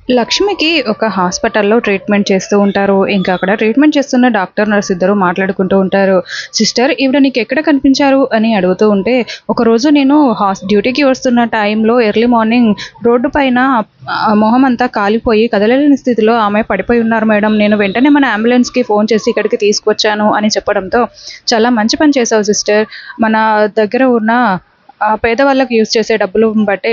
లక్ష్మికి ఒక హాస్పిటల్‌లో ట్రీట్మెంట్ చేస్తూ ఉంటారు. ఇంకా అక్కడ ట్రీట్మెంట్ చేస్తున్న డాక్టర్, నర్స్ ఇద్దరు మాట్లాడుకుంటూ ఉంటారు. "సిస్టర్ ఈవిడ నీకెక్కడ కనిపించారు?" అని అడుగుతూ ఉంటే, "ఒకరోజు నేను డ్యూటీకి వస్తున్న టైంలో ఎర్లీ మార్నింగ్ రోడ్డు పైన మొహమంతా కాలిపోయి కదలలేని స్థితిలో ఆమె పడిపోయి ఉన్నారు మేడం. నేను వెంటనే మన అంబులెన్స్‌కి ఫోన్ చేసి ఇక్కడికి తీసుకొచ్చాను" అని చెప్పడంతో, "చాలా మంచి పని చేశావు సిస్టర్. మన దగ్గర ఉన్న పేదవాళ్ళకి యూజ్ చేసే డబ్బులను బట్టే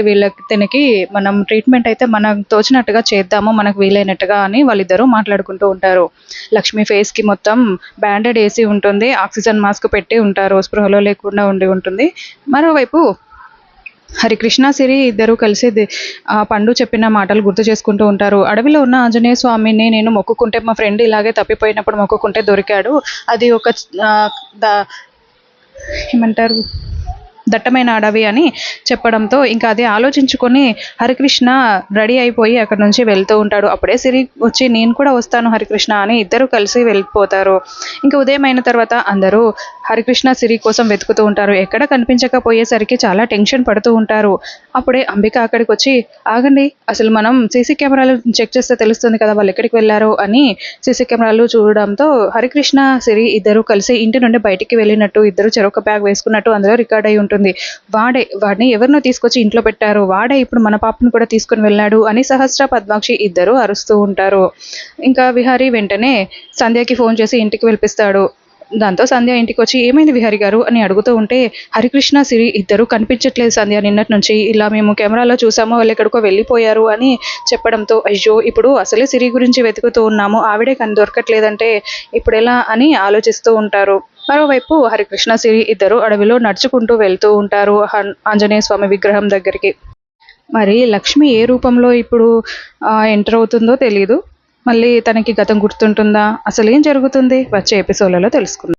తినకి మనం ట్రీట్మెంట్ అయితే మనకు తోచినట్టుగా చేద్దాము. మనకు వీలైనట్టుగా" అని వాళ్ళిద్దరూ మాట్లాడుకుంటూ ఉంటారు. లక్ష్మి ఫేస్‌కి మొత్తం బ్యాండేడ్ ఏసి ఉంటుంది. ఆక్సిజన్ మాస్క్ పెట్టి ఉంటారు. స్పృహలో లేకుండా ఉండి ఉంటుంది. మరోవైపు హరికృష్ణ, సిరి ఇద్దరూ కలిసి పండు చెప్పిన మాటలు గుర్తు చేసుకుంటూ ఉంటారు. "అడవిలో ఉన్న ఆంజనేయ స్వామిని నేను మొక్కుకుంటే మా ఫ్రెండ్ ఇలాగే తప్పిపోయినప్పుడు మొక్కుకుంటే దొరికాడు. అది ఒక ఆహ్, ద ఏమంటారు దట్టమైన అడవి" అని చెప్పడంతో ఇంకా అది ఆలోచించుకొని హరికృష్ణ రెడీ అయిపోయి అక్కడి నుంచి వెళ్తూ ఉంటాడు. అప్పుడే సిరి వచ్చి "నేను కూడా వస్తాను హరికృష్ణ" అని ఇద్దరు కలిసి వెళ్ళిపోతారు. ఇంకా ఉదయం అయిన తర్వాత అందరూ హరికృష్ణ, సిరి కోసం వెతుకుతూ ఉంటారు. ఎక్కడ కనిపించకపోయేసరికి చాలా టెన్షన్ పడుతూ ఉంటారు. అప్పుడే అంబిక అక్కడికొచ్చి "ఆగండి, అసలు మనం సీసీ కెమెరాలు చెక్ చేస్తే తెలుస్తుంది కదా వాళ్ళు ఎక్కడికి వెళ్లారో" అని సీసీ కెమెరాలు చూడడంతో హరికృష్ణ, సిరి ఇద్దరు కలిసి ఇంటి నుండి బయటికి వెళ్ళినట్టు, ఇద్దరు చెరొక బ్యాగ్ వేసుకున్నట్టు అందులో రికార్డ్ అయి ఉంటుంది. వాడిని ఎవరినో తీసుకొచ్చి ఇంట్లో పెట్టారు. వాడే ఇప్పుడు మన పాపను కూడా తీసుకొని వెళ్ళాడు అని సహస్ర, పద్మాక్షి ఇద్దరు అరుస్తూ ఉంటారు. ఇంకా విహారీ వెంటనే సంధ్యకి ఫోన్ చేసి ఇంటికి పిలిపిస్తాడు. దాంతో సంధ్య ఇంటికొచ్చి "ఏమైంది విహారీ గారు" అని అడుగుతూ ఉంటే, "హరికృష్ణ, సిరి ఇద్దరు కనిపించట్లేదు సంధ్య నిన్నటి నుంచి. ఇలా మేము కెమెరాలో చూసాము. వాళ్ళు ఎక్కడికో వెళ్ళిపోయారు" అని చెప్పడంతో, "అయ్యో! ఇప్పుడు అసలే సిరి గురించి వెతుకుతూ ఉన్నాము. ఆవిడే దొరకట్లేదంటే ఇప్పుడెలా" అని ఆలోచిస్తూ ఉంటారు. మరోవైపు హరికృష్ణ, సిరి ఇద్దరు అడవిలో నడుచుకుంటూ వెళ్తూ ఉంటారు ఆంజనేయ స్వామి విగ్రహం దగ్గరికి. మరి లక్ష్మి ఏ రూపంలో ఇప్పుడు ఎంటర్ అవుతుందో తెలీదు. మళ్ళీ తనకి గతం గుర్తుంటుందా? అసలేం జరుగుతుంది? వచ్చే ఎపిసోడ్‌లలో తెలుసుకుందాం.